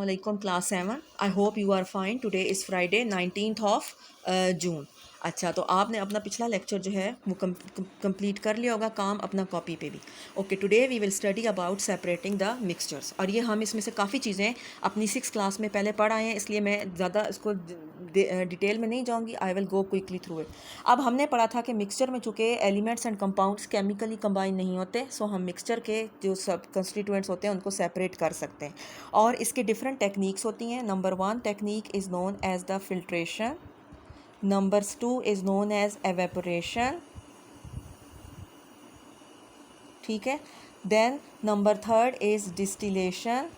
Assalamualaikum class 7. I hope you are fine. Today is Friday 19th of June. अच्छा, तो आपने अपना पिछला लेक्चर जो है वो कंप्लीट कर लिया होगा काम अपना कॉपी पे भी। Okay, today we will study about separating the mixtures. और ये हम इसमें से काफ़ी चीज़ें अपनी 6th क्लास में पहले पढ़ आए हैं, इसलिए मैं ज़्यादा इसको डिटेल में नहीं जाऊँगी। I will go quickly through it. अब हमने पढ़ा था कि मिक्सचर में चूँकि elements and compounds chemically combine नहीं होते, सो हम मिक्सचर के जो सब कंस्टिट्यूएंट्स होते हैं उनको सेपरेट कर सकते हैं। और इसकी डिफरेंट टेक्निक्स होती हैं। Number 1 technique is known as the filtration, number 2 is known as evaporation, ठीक है। Then number 3 is distillation,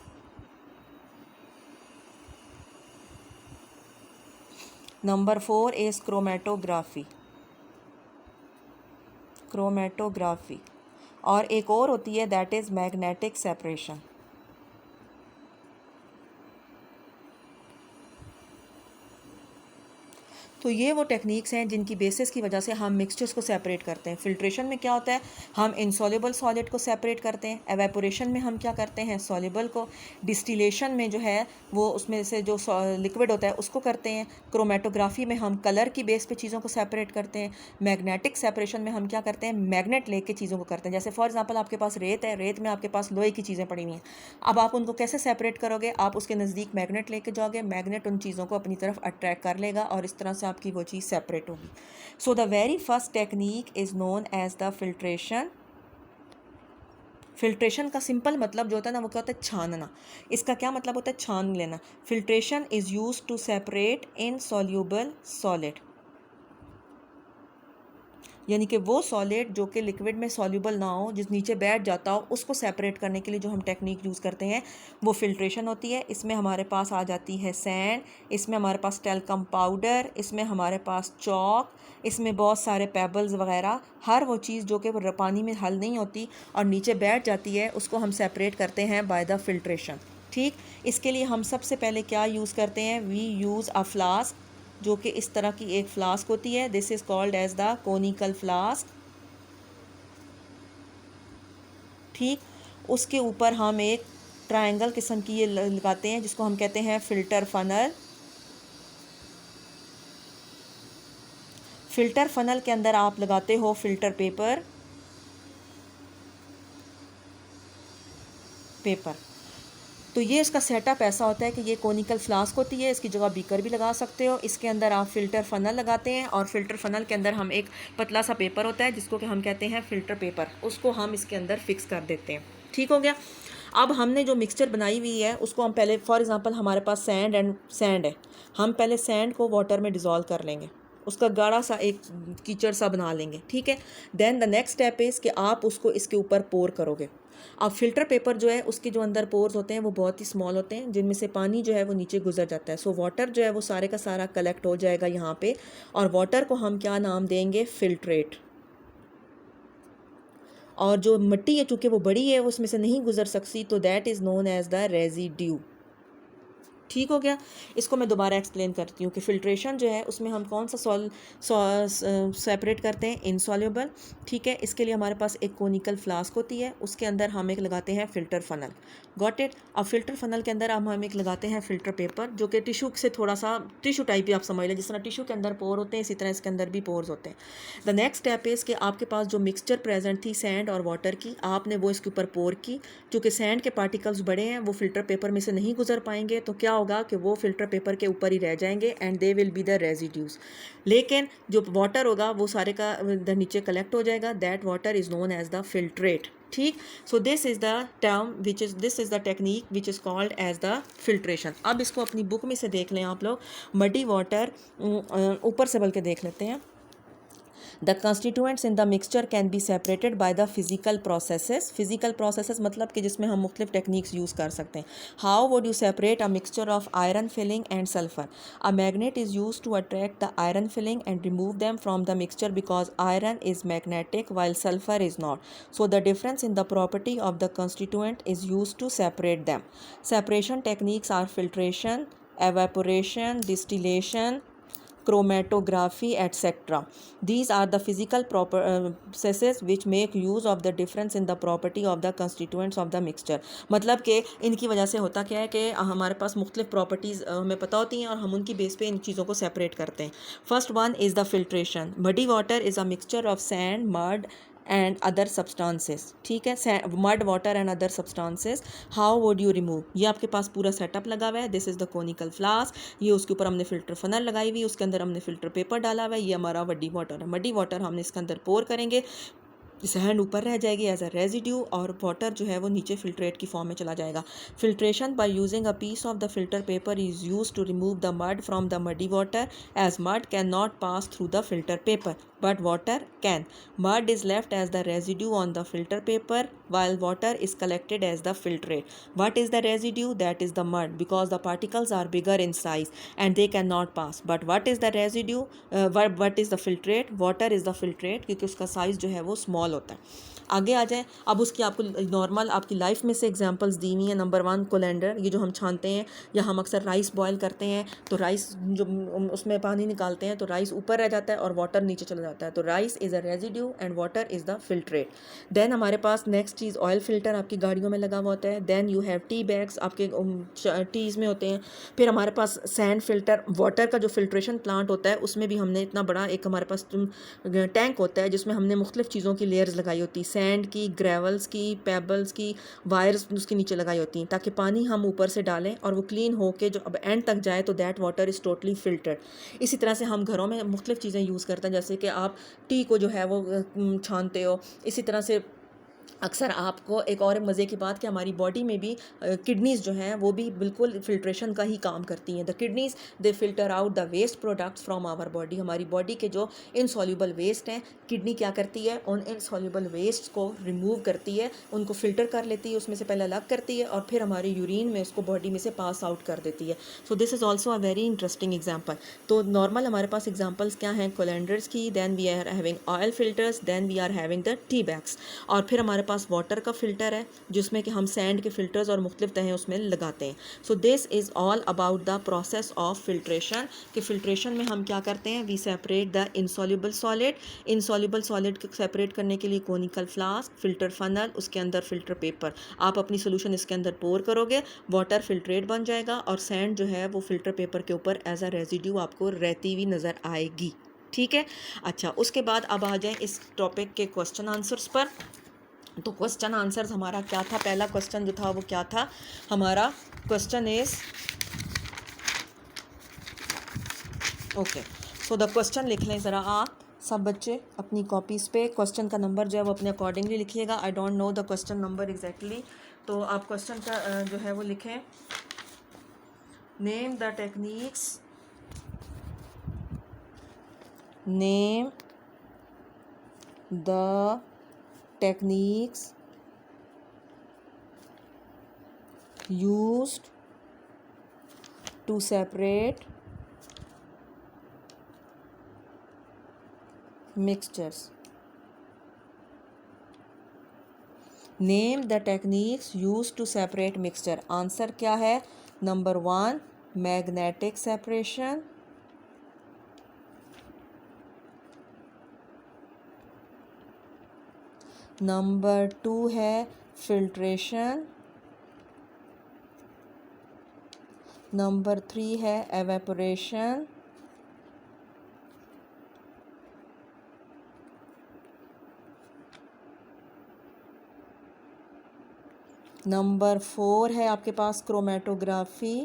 number 4 is chromatography, और एक और होती है दैट इज़ मैग्नेटिक सेपरेशन। तो ये वो टेक्निक्स हैं जिनकी बेसिस की वजह से हम मिक्सचर्स को सेपरेट करते हैं। फिल्ट्रेशन में क्या होता है, हम इनसॉल्युबल सॉलिड को सेपरेट करते हैं। एवेपोरेशन में हम क्या करते हैं, सॉल्युबल को। डिस्टिलेशन में जो है वो उसमें से जो लिक्विड होता है उसको करते हैं। क्रोमेटोग्राफी में हम कलर की बेस पे चीज़ों को सेपरेट करते हैं। मैग्नेटिक सेपरेशन में हम क्या करते हैं, मैग्नेट लेके चीज़ों को करते हैं। जैसे फॉर एग्जांपल आपके पास रेत है, रेत में आपके पास लोहे की चीज़ें पड़ी हुई हैं। अब आप उनको कैसे सेपरेट करोगे, आप उसके नज़दीक मैग्नेट लेके जाओगे, मैग्नेट उन चीज़ों को अपनी तरफ अट्रैक्ट कर लेगा और इस तरह से आपकी वो चीज़ सेपरेट होगी। So the very first technique is known as the filtration. Filtration का सिंपल मतलब जो होता है ना, वो क्या होता है, छानना। इसका क्या मतलब होता है, छान लेना। Filtration is used to separate insoluble solid, यानी कि वो सॉलिड जो कि लिक्विड में सॉल्युबल ना हो, जिस नीचे बैठ जाता हो, उसको सेपरेट करने के लिए जो हम टेक्निक यूज़ करते हैं वो फिल्ट्रेशन होती है। इसमें हमारे पास आ जाती है सैंड, इसमें हमारे पास टेल्कम पाउडर, इसमें हमारे पास चॉक, इसमें बहुत सारे पेबल्स वगैरह। हर वो चीज़ जो कि पानी में हल नहीं होती और नीचे बैठ जाती है, उसको हम सेपरेट करते हैं बाय द फिल्ट्रेशन। ठीक, इसके लिए हम सबसे पहले क्या यूज़ करते हैं, वी यूज़ अ फ्लास्क, जो कि इस तरह की एक फ्लास्क होती है। This is called as the conical flask. ठीक, उसके ऊपर हम एक ट्रायंगल किस्म की ये लगाते हैं जिसको हम कहते हैं फ़िल्टर फ़नल। फ़िल्टर फ़नल के अंदर आप लगाते हो फ़िल्टर पेपर। तो ये इसका सेटअप ऐसा होता है कि ये कोनिकल फ्लास्क होती है, इसकी जगह बीकर भी लगा सकते हो। इसके अंदर आप फ़िल्टर फ़नल लगाते हैं और फ़िल्टर फ़नल के अंदर हम एक पतला सा पेपर होता है जिसको कि हम कहते हैं फ़िल्टर पेपर, उसको हम इसके अंदर फिक्स कर देते हैं। ठीक हो गया। अब हमने जो मिक्सचर बनाई हुई है उसको हम पहले, फॉर एग्ज़ाम्पल हमारे पास सैंड है, हम पहले सैंड को वाटर में डिज़ोल्व कर लेंगे, उसका गाढ़ा सा एक कीचड़ सा बना लेंगे। ठीक है। Then the next step is कि आप उसको इसके ऊपर पोर करोगे। अब फ़िल्टर पेपर जो है उसके जो अंदर पोर्स होते हैं वो बहुत ही स्मॉल होते हैं, जिनमें से पानी जो है वो नीचे गुजर जाता है। सो वाटर जो है वो सारे का सारा कलेक्ट हो जाएगा यहाँ पे, और वाटर को हम क्या नाम देंगे, फिल्ट्रेट। और जो मिट्टी है चूँकि वो बड़ी है, उसमें से नहीं गुजर सकती, तो that is known as the residue. ठीक हो गया। इसको मैं दोबारा एक्सप्लेन करती हूँ कि फ़िल्ट्रेशन जो है उसमें हम कौन सा सेपरेट करते हैं, इनसॉल्युबल। ठीक है। इसके लिए हमारे पास एक कोनिकल फ्लास्क होती है, उसके अंदर हम एक लगाते हैं फ़िल्टर फ़नल। Got it. अब फ़िल्टर फ़नल के अंदर हम एक लगाते हैं फ़िल्टर पेपर, जो कि टिशू से थोड़ा सा टिशू टाइप ही आप समझ लें, जिस तरह टिशू के अंदर पोर होते हैं इसी तरह इसके अंदर भी पोर्स होते हैं। द नेक्स्ट स्टेप इज़ कि आपके पास जो मिक्सचर प्रेजेंट थी सैंड और वाटर की, आपने वो इसके ऊपर पोर की। क्योंकि सैंड के पार्टिकल्स बड़े हैं, वो फ़िल्टर पेपर में से नहीं गुजर पाएंगे, तो क्या होगा कि वो फ़िल्टर पेपर के ऊपर ही रह जाएंगे and they will be the residues. लेकिन जो वाटर होगा वो सारे का नीचे कलेक्ट हो जाएगा, that water is known as the filtrate. ठीक। So this is the term which is, this is the technique which is called as the filtration. अब इसको अपनी बुक में से देख लें आप लोग। मडी वाटर ऊपर से बल्कि देख लेते हैं। The constituents in the mixture can be separated by the physical processes. Physical processes मतलब कि जिसमें हम मुख्तलिफ टेक्निक्स यूज़ कर सकते हैं। How would you separate a mixture of iron filling and sulfur? A magnet is used to attract the iron filling and remove them from the mixture because iron is magnetic while sulfur is not. So the difference in the property of the constituent is used to separate them. Separation techniques are filtration, evaporation, distillation, chromatography, etc. These are the physical processes which make use of the difference in the property of the constituents of the mixture. मतलब कि इनकी वजह से होता क्या है कि हमारे पास मुख्तलिफ प्रॉपर्टीज़ हमें पता होती हैं और हम उनकी बेस पे इन चीज़ों को सेपरेट करते हैं. First one is the filtration. Muddy water is a mixture of sand, mud and other substances. ठीक है, mud water and other substances. How would you remove? ये आपके पास पूरा सेटअप लगा हुआ है. This is the conical flask. ये उसके ऊपर हमने फिल्टर फनल लगाई हुई, उसके अंदर हमने फिल्टर पेपर डाला हुआ है. ये हमारा मडी वाटर है. मडी वाटर हमने इसके अंदर पोर करेंगे, सैंड ऊपर रह जाएगी एज अ रेजिड्यू और वाटर जो है वो नीचे फिल्ट्रेट की फॉर्म में चला जाएगा. Filtration by using a piece of the filter paper is use to remove the mud from the muddy water as mud can not pass through the filter paper but water can. Mud is left as the residue on the filter paper while water is collected as the filtrate. What is the residue? That is the mud because the particles are bigger in size and they cannot pass. But what is the residue? What is the filtrate? Water is the filtrate क्योंकि उसका size जो है वो small होता है. आगे आ जाएं. अब उसकी आपको नॉर्मल आपकी लाइफ में से एग्जांपल्स दी हुई हैं. नंबर 1 कोलेंडर, ये जो हम छानते हैं या हम अक्सर राइस बॉयल करते हैं तो राइस जो उसमें पानी निकालते हैं तो राइस ऊपर रह जाता है और वाटर नीचे चला जाता है. तो rice is a residue and water is the filtrate. Then हमारे पास नेक्स्ट चीज़ ऑयल फिल्टर आपकी गाड़ियों में लगा हुआ होता है. Then you have tea bags आपके टीज़ में होते हैं. फिर हमारे पास सैंड फिल्टर, वाटर का जो फिल्ट्रेशन प्लांट होता है उसमें भी हमने इतना बड़ा एक हमारे पास टैंक होता है जिसमें हमने मुख्तलिफ चीज़ों की लेयर्स लगाई होती है. सैंड की, ग्रेवल्स की, पेबल्स की, वायर्स उसके नीचे लगाई होती हैं ताकि पानी हम ऊपर से डालें और वो क्लीन हो के जो अब एंड तक जाए तो that water is totally filtered. इसी तरह से हम घरों में मुख्तलिफ चीज़ें यूज़ करते हैं जैसे कि आप टी को जो है वो छानते हो. इसी तरह से अक्सर आपको एक और मज़े की बात कि हमारी बॉडी में भी किडनीज़ जो हैं वो भी बिल्कुल फिल्ट्रेशन का ही काम करती हैं. The kidneys they filter out the waste products from our body. हमारी बॉडी के जो इनसॉल्युबल वेस्ट हैं किडनी क्या करती है, उन इनसॉल्युबल वेस्ट को रिमूव करती है, उनको फ़िल्टर कर लेती है, उसमें से पहले अलग करती है और फिर हमारे यूरिन में उसको बॉडी में से पास आउट कर देती है. So this is also a very interesting example. तो नॉर्मल हमारे पास एग्जाम्पल्स क्या हैं? कोलेंडर्स की, then we are having oil filters, then we are having the tea bags. और फिर हमारे पास वाटर का फ़िल्टर है जिसमें कि हम सैंड के फ़िल्टर्स और मुख्तलिफ तहें उसमें लगाते हैं. So this is all about the process of filtration. कि फ़िल्ट्रेशन में हम क्या करते हैं? We separate the insoluble solid. Insoluble solid को सेपरेट करने के लिए कोनिकल फ्लास्क, फिल्टर फनल, उसके अंदर फिल्टर पेपर. आप अपनी सोल्यूशन इसके अंदर पोर करोगे, वाटर फिल्ट्रेट बन जाएगा और सैंड जो है वो फिल्टर पेपर के ऊपर एज अ रेजिड्यू आपको रहती हुई नज़र आएगी. ठीक है. अच्छा, उसके बाद अब आ जाएं इस टॉपिक के क्वेश्चन आंसर्स पर. तो क्वेश्चन आंसर्स हमारा क्या था? पहला क्वेश्चन जो था वो क्या था हमारा? Question is okay. So the question लिख लें ज़रा आप सब बच्चे अपनी कॉपीज़ पे. क्वेश्चन का नंबर जो है वो अपने अकॉर्डिंगली लिखिएगा. I don't know the question number exactly. तो आप क्वेश्चन का जो है वो लिखें. Name the techniques, name the techniques used to separate mixtures. Name the techniques used to separate mixture. Answer क्या है? नंबर 1 मैग्नेटिक सेपरेशन, नंबर 2 है फिल्ट्रेशन, नंबर 3 है एवेपोरेशन, नंबर 4 है आपके पास क्रोमेटोग्राफी,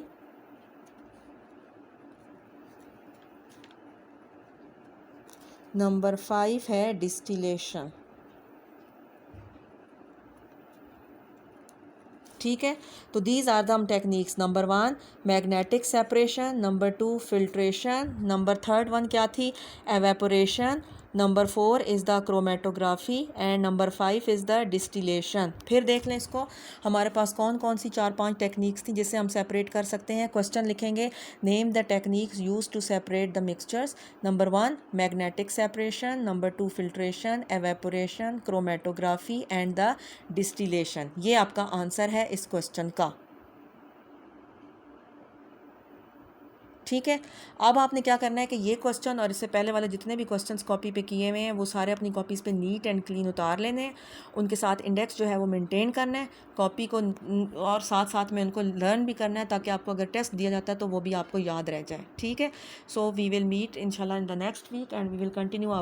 नंबर 5 है डिस्टिलेशन. ठीक है. तो these are the techniques. Number 1 magnetic separation, number 2 filtration, number 3 one क्या थी? Evaporation, number 4 is the chromatography and number 5 is the distillation. फिर देख लें इसको हमारे पास कौन कौन सी 4-5 टेक्निक्स थी जिससे हम सेपरेट कर सकते हैं. क्वेश्चन लिखेंगे name the techniques use to separate the mixtures. Number 1 magnetic separation, number 2 filtration, evaporation, chromatography and the distillation. ये आपका आंसर है इस क्वेश्चन का. ठीक है। अब आपने क्या करना है कि ये क्वेश्चन और इससे पहले वाले जितने भी क्वेश्चंस कॉपी पे किए हुए हैं वो सारे अपनी कॉपीज़ पे नीट एंड क्लीन उतार लेने हैं, उनके साथ इंडेक्स जो है वो मेंटेन करना है कॉपी को, और साथ साथ में उनको लर्न भी करना है ताकि आपको अगर टेस्ट दिया जाता है तो वो भी आपको याद रह जाए। ठीक है। सो वी विल मीट इंशाल्लाह in the next week and we will continue